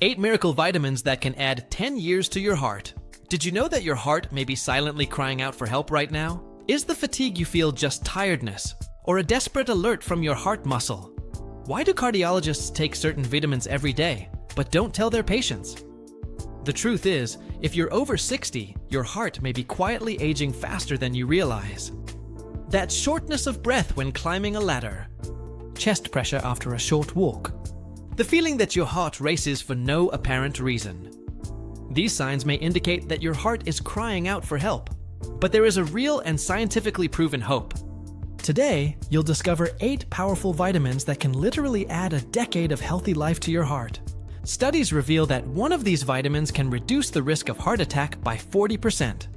8 miracle vitamins that can add 10 years to your heart. Did you know that your heart may be silently crying out for help right now? Is the fatigue you feel just tiredness, or a desperate alert from your heart muscle? Why do cardiologists take certain vitamins every day, but don't tell their patients? The truth is, if you're over 60, your heart may be quietly aging faster than you realize. That shortness of breath when climbing a ladder, chest pressure after a short walk, the feeling that your heart races for no apparent reason. These signs may indicate that your heart is crying out for help, but there is a real and scientifically proven hope. Today, you'll discover 8 powerful vitamins that can literally add a decade of healthy life to your heart. Studies reveal that one of these vitamins can reduce the risk of heart attack by 40%.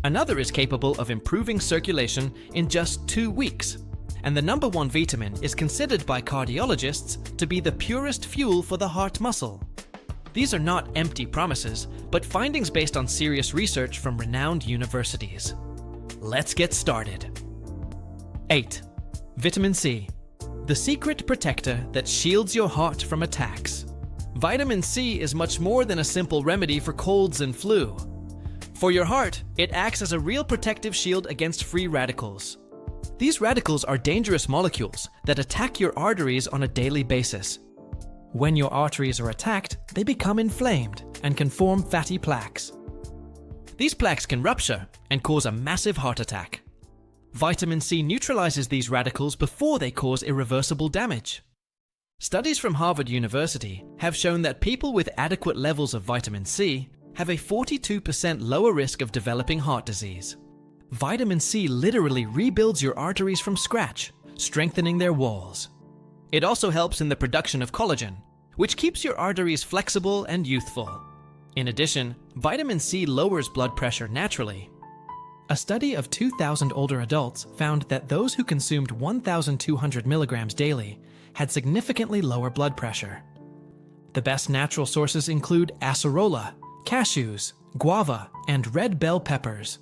Another is capable of improving circulation in just 2 weeks. And the number 1 vitamin is considered by cardiologists to be the purest fuel for the heart muscle. These are not empty promises, but findings based on serious research from renowned universities. Let's get started. 8. Vitamin C, the secret protector that shields your heart from attacks. Vitamin C is much more than a simple remedy for colds and flu. For your heart, it acts as a real protective shield against free radicals. These radicals are dangerous molecules that attack your arteries on a daily basis. When your arteries are attacked, they become inflamed and can form fatty plaques. These plaques can rupture and cause a massive heart attack. Vitamin C neutralizes these radicals before they cause irreversible damage. Studies from Harvard University have shown that people with adequate levels of vitamin C have a 42% lower risk of developing heart disease. Vitamin C literally rebuilds your arteries from scratch, strengthening their walls. It also helps in the production of collagen, which keeps your arteries flexible and youthful. In addition, vitamin C lowers blood pressure naturally. A study of 2,000 older adults found that those who consumed 1,200 milligrams daily had significantly lower blood pressure. The best natural sources include acerola, cashews, guava, and red bell peppers.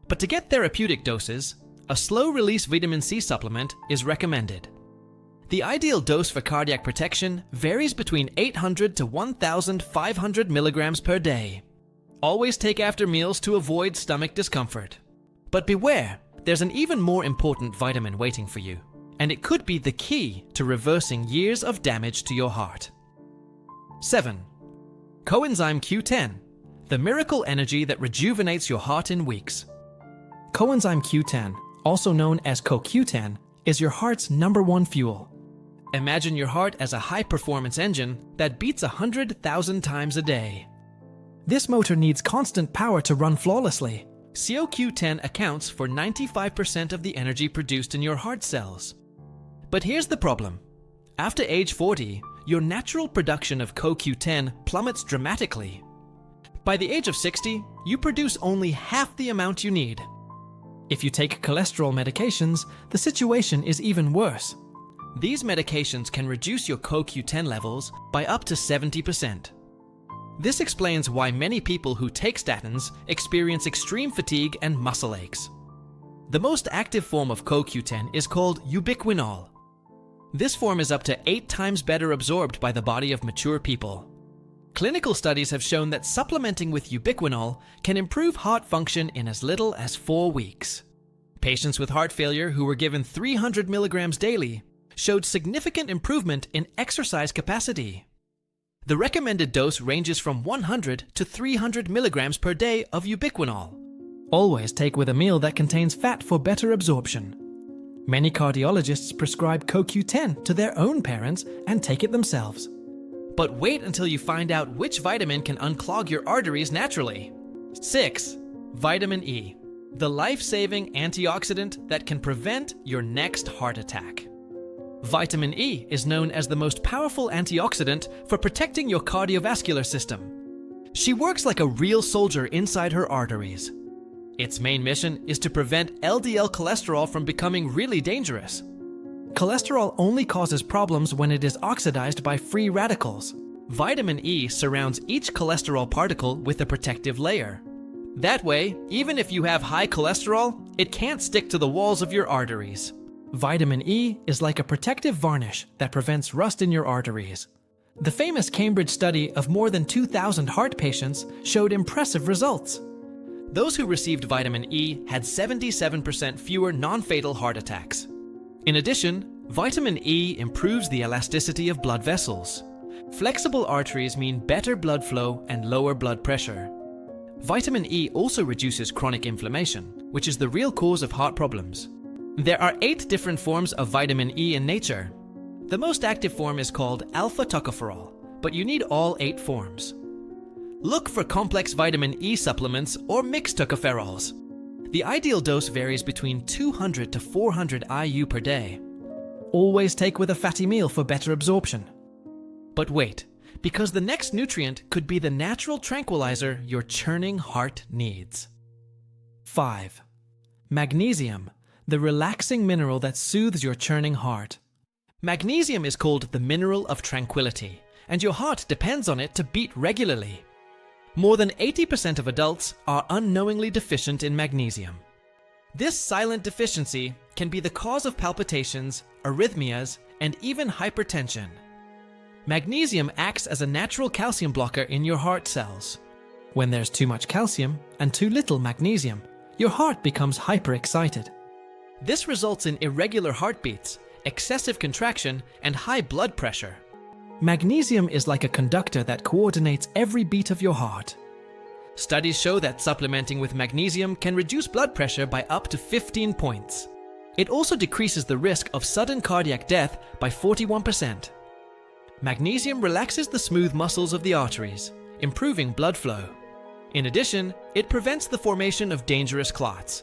But to get therapeutic doses, a slow-release vitamin C supplement is recommended. The ideal dose for cardiac protection varies between 800 to 1,500 milligrams per day. Always take after meals to avoid stomach discomfort. But beware, there's an even more important vitamin waiting for you, and it could be the key to reversing years of damage to your heart. 7. Coenzyme Q10, the miracle energy that rejuvenates your heart in weeks. Coenzyme Q10, also known as CoQ10, is your heart's #1 fuel. Imagine your heart as a high-performance engine that beats 100,000 times a day. This motor needs constant power to run flawlessly. CoQ10 accounts for 95% of the energy produced in your heart cells. But here's the problem. After age 40, your natural production of CoQ10 plummets dramatically. By the age of 60, you produce only half the amount you need. If you take cholesterol medications, the situation is even worse. These medications can reduce your CoQ10 levels by up to 70%. This explains why many people who take statins experience extreme fatigue and muscle aches. The most active form of CoQ10 is called ubiquinol. This form is up to 8 times better absorbed by the body of mature people. Clinical studies have shown that supplementing with ubiquinol can improve heart function in as little as 4 weeks. Patients with heart failure who were given 300 milligrams daily showed significant improvement in exercise capacity. The recommended dose ranges from 100 to 300 milligrams per day of ubiquinol. Always take with a meal that contains fat for better absorption. Many cardiologists prescribe CoQ10 to their own parents and take it themselves. But wait until you find out which vitamin can unclog your arteries naturally. 6. Vitamin E, the life-saving antioxidant that can prevent your next heart attack. Vitamin E is known as the most powerful antioxidant for protecting your cardiovascular system. She works like a real soldier inside her arteries. Its main mission is to prevent LDL cholesterol from becoming really dangerous. Cholesterol only causes problems when it is oxidized by free radicals. Vitamin E surrounds each cholesterol particle with a protective layer. That way, even if you have high cholesterol, it can't stick to the walls of your arteries. Vitamin E is like a protective varnish that prevents rust in your arteries. The famous Cambridge study of more than 2,000 heart patients showed impressive results. Those who received vitamin E had 77% fewer non-fatal heart attacks. In addition, vitamin E improves the elasticity of blood vessels. Flexible arteries mean better blood flow and lower blood pressure. Vitamin E also reduces chronic inflammation, which is the real cause of heart problems. There are 8 different forms of vitamin E in nature. The most active form is called alpha-tocopherol, but you need all 8 forms. Look for complex vitamin E supplements or mixed tocopherols. The ideal dose varies between 200 to 400 IU per day. Always take with a fatty meal for better absorption. But wait, because the next nutrient could be the natural tranquilizer your churning heart needs. 5. Magnesium, the relaxing mineral that soothes your churning heart. Magnesium is called the mineral of tranquility, and your heart depends on it to beat regularly. More than 80% of adults are unknowingly deficient in magnesium. This silent deficiency can be the cause of palpitations, arrhythmias, and even hypertension. Magnesium acts as a natural calcium blocker in your heart cells. When there's too much calcium and too little magnesium, your heart becomes hyperexcited. This results in irregular heartbeats, excessive contraction, and high blood pressure. Magnesium is like a conductor that coordinates every beat of your heart. Studies show that supplementing with magnesium can reduce blood pressure by up to 15 points. It also decreases the risk of sudden cardiac death by 41%. Magnesium relaxes the smooth muscles of the arteries, improving blood flow. In addition, it prevents the formation of dangerous clots.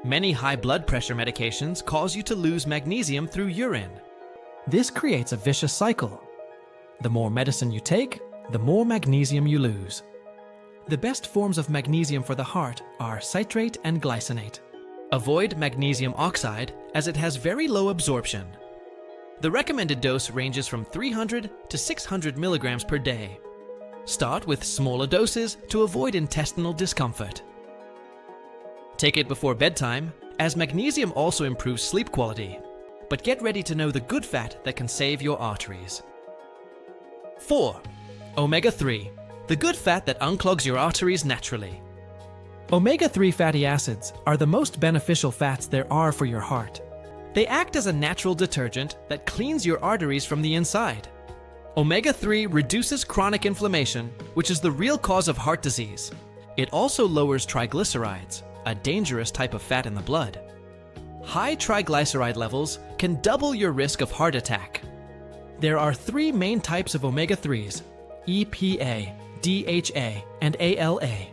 Many high blood pressure medications cause you to lose magnesium through urine. This creates a vicious cycle. The more medicine you take, the more magnesium you lose. The best forms of magnesium for the heart are citrate and glycinate. Avoid magnesium oxide as it has very low absorption. The recommended dose ranges from 300 to 600 milligrams per day. Start with smaller doses to avoid intestinal discomfort. Take it before bedtime, as magnesium also improves sleep quality. But get ready to know the good fat that can save your arteries. 4. Omega-3, the good fat that unclogs your arteries naturally. Omega-3 fatty acids are the most beneficial fats there are for your heart. They act as a natural detergent that cleans your arteries from the inside. Omega-3 reduces chronic inflammation, which is the real cause of heart disease. It also lowers triglycerides, a dangerous type of fat in the blood. High triglyceride levels can double your risk of heart attack. There are 3 main types of omega-3s: EPA, DHA, and ALA.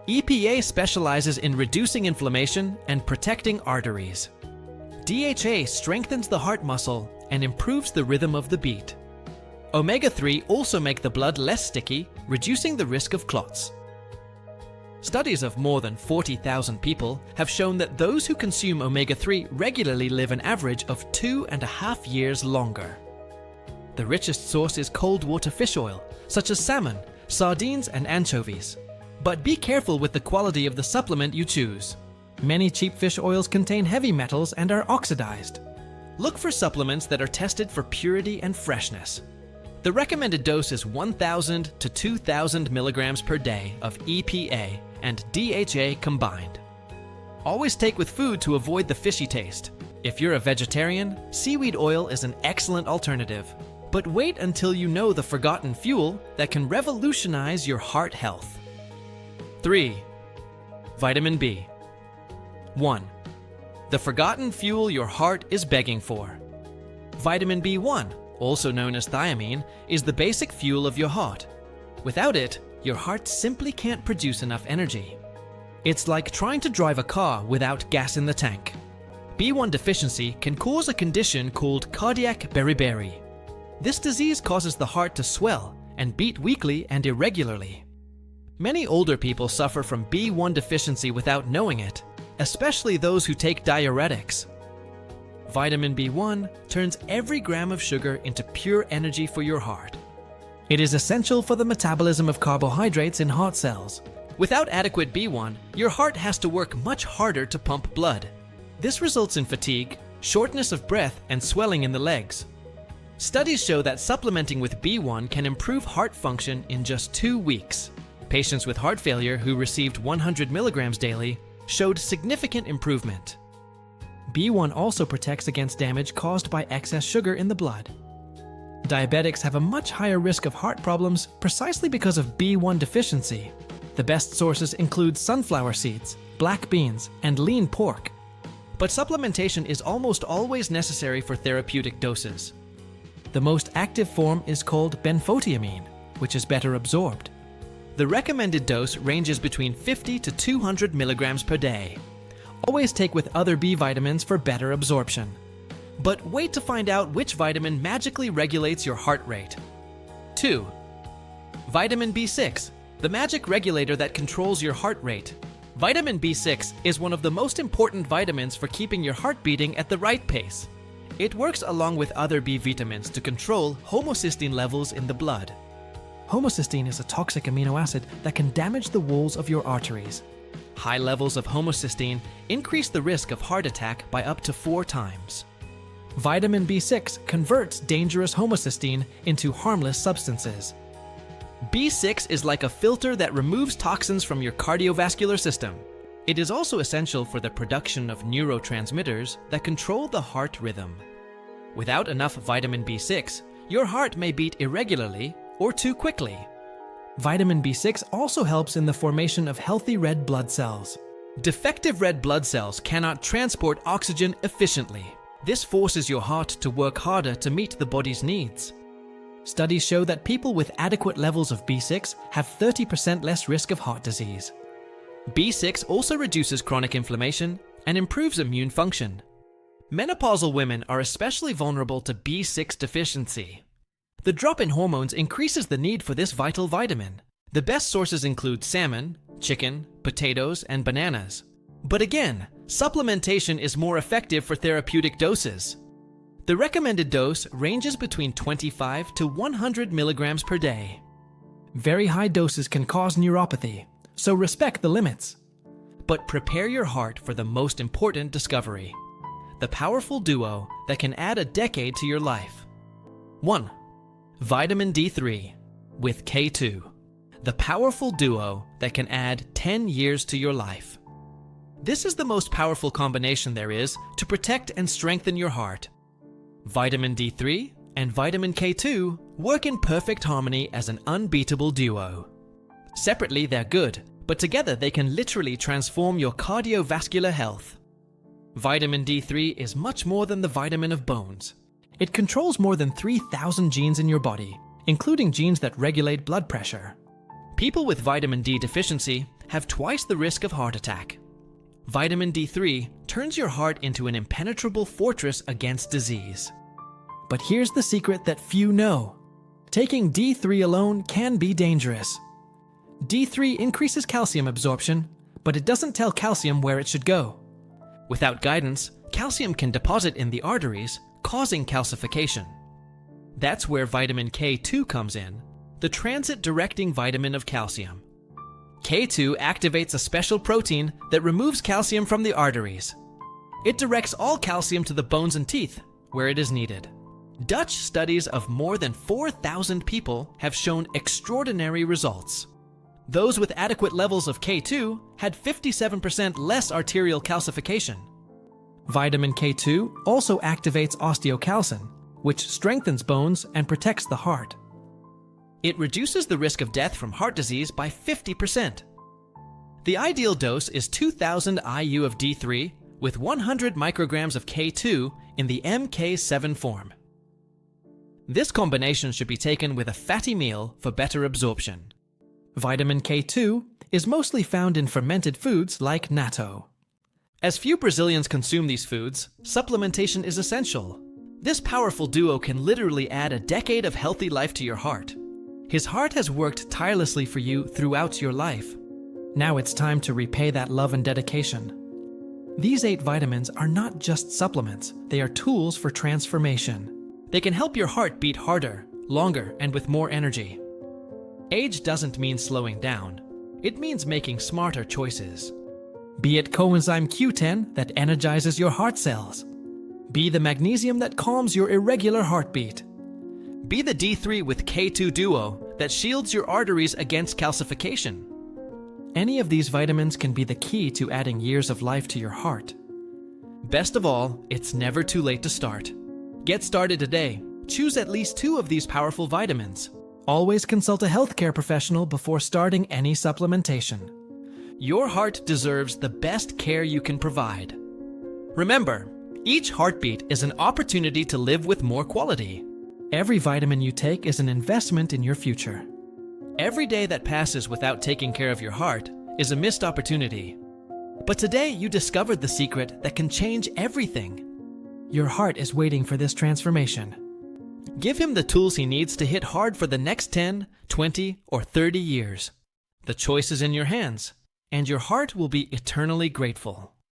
EPA specializes in reducing inflammation and protecting arteries. DHA strengthens the heart muscle and improves the rhythm of the beat. Omega-3 also make the blood less sticky, reducing the risk of clots. Studies of more than 40,000 people have shown that those who consume omega-3 regularly live an average of 2.5 years longer. The richest source is cold water fish oil, such as salmon, sardines, and anchovies. But be careful with the quality of the supplement you choose. Many cheap fish oils contain heavy metals and are oxidized. Look for supplements that are tested for purity and freshness. The recommended dose is 1,000 to 2,000 milligrams per day of EPA and DHA combined. Always take with food to avoid the fishy taste. If you're a vegetarian, seaweed oil is an excellent alternative. But wait until you know the forgotten fuel that can revolutionize your heart health. 3. Vitamin B. 1. The forgotten fuel your heart is begging for. Vitamin B1, also known as thiamine, is the basic fuel of your heart. Without it, your heart simply can't produce enough energy. It's like trying to drive a car without gas in the tank. B1 deficiency can cause a condition called cardiac beriberi. This disease causes the heart to swell and beat weakly and irregularly. Many older people suffer from B1 deficiency without knowing it, especially those who take diuretics. Vitamin B1 turns every gram of sugar into pure energy for your heart. It is essential for the metabolism of carbohydrates in heart cells. Without adequate B1, your heart has to work much harder to pump blood. This results in fatigue, shortness of breath, and swelling in the legs. Studies show that supplementing with B1 can improve heart function in just 2 weeks. Patients with heart failure who received 100 milligrams daily showed significant improvement. B1 also protects against damage caused by excess sugar in the blood. Diabetics have a much higher risk of heart problems precisely because of B1 deficiency. The best sources include sunflower seeds, black beans, and lean pork. But supplementation is almost always necessary for therapeutic doses. The most active form is called benfotiamine, which is better absorbed. The recommended dose ranges between 50 to 200 milligrams per day. Always take with other B vitamins for better absorption. But wait to find out which vitamin magically regulates your heart rate. 2. Vitamin B6, the magic regulator that controls your heart rate. Vitamin B6 is one of the most important vitamins for keeping your heart beating at the right pace. It works along with other B vitamins to control homocysteine levels in the blood. Homocysteine is a toxic amino acid that can damage the walls of your arteries. High levels of homocysteine increase the risk of heart attack by up to 4 times. Vitamin B6 converts dangerous homocysteine into harmless substances. B6 is like a filter that removes toxins from your cardiovascular system. It is also essential for the production of neurotransmitters that control the heart rhythm. Without enough vitamin B6, your heart may beat irregularly or too quickly. Vitamin B6 also helps in the formation of healthy red blood cells. Defective red blood cells cannot transport oxygen efficiently. This forces your heart to work harder to meet the body's needs. Studies show that people with adequate levels of B6 have 30% less risk of heart disease. B6 also reduces chronic inflammation and improves immune function. Menopausal women are especially vulnerable to B6 deficiency. The drop in hormones increases the need for this vital vitamin. The best sources include salmon, chicken, potatoes, and bananas. But again, supplementation is more effective for therapeutic doses. The recommended dose ranges between 25 to 100 milligrams per day. Very high doses can cause neuropathy, so respect the limits. But prepare your heart for the most important discovery: the powerful duo that can add a decade to your life. 1. Vitamin D3 with K2, the powerful duo that can add 10 years to your life. This is the most powerful combination there is to protect and strengthen your heart. Vitamin D3 and vitamin K2 work in perfect harmony as an unbeatable duo. Separately, they're good, but together they can literally transform your cardiovascular health. Vitamin D3 is much more than the vitamin of bones. It controls more than 3,000 genes in your body, including genes that regulate blood pressure. People with vitamin D deficiency have twice the risk of heart attack. Vitamin D3 turns your heart into an impenetrable fortress against disease. But here's the secret that few know. Taking D3 alone can be dangerous. D3 increases calcium absorption, but it doesn't tell calcium where it should go. Without guidance, calcium can deposit in the arteries, causing calcification. That's where vitamin K2 comes in, the transit-directing vitamin of calcium. K2 activates a special protein that removes calcium from the arteries. It directs all calcium to the bones and teeth, where it is needed. Dutch studies of more than 4,000 people have shown extraordinary results. Those with adequate levels of K2 had 57% less arterial calcification. Vitamin K2 also activates osteocalcin, which strengthens bones and protects the heart. It reduces the risk of death from heart disease by 50%. The ideal dose is 2,000 IU of D3 with 100 micrograms of K2 in the MK7 form. This combination should be taken with a fatty meal for better absorption. Vitamin K2 is mostly found in fermented foods like natto. As few Brazilians consume these foods, supplementation is essential. This powerful duo can literally add a decade of healthy life to your heart. His heart has worked tirelessly for you throughout your life. Now it's time to repay that love and dedication. These 8 vitamins are not just supplements, they are tools for transformation. They can help your heart beat harder, longer, and with more energy. Age doesn't mean slowing down. It means making smarter choices. Be it coenzyme Q10 that energizes your heart cells. Be the magnesium that calms your irregular heartbeat. Be the D3 with K2 Duo that shields your arteries against calcification. Any of these vitamins can be the key to adding years of life to your heart. Best of all, it's never too late to start. Get started today. Choose at least 2 of these powerful vitamins. Always consult a healthcare professional before starting any supplementation. Your heart deserves the best care you can provide. Remember, each heartbeat is an opportunity to live with more quality. Every vitamin you take is an investment in your future. Every day that passes without taking care of your heart is a missed opportunity. But today you discovered the secret that can change everything. Your heart is waiting for this transformation. Give him the tools he needs to hit hard for the next 10, 20, or 30 years. The choice is in your hands, and your heart will be eternally grateful.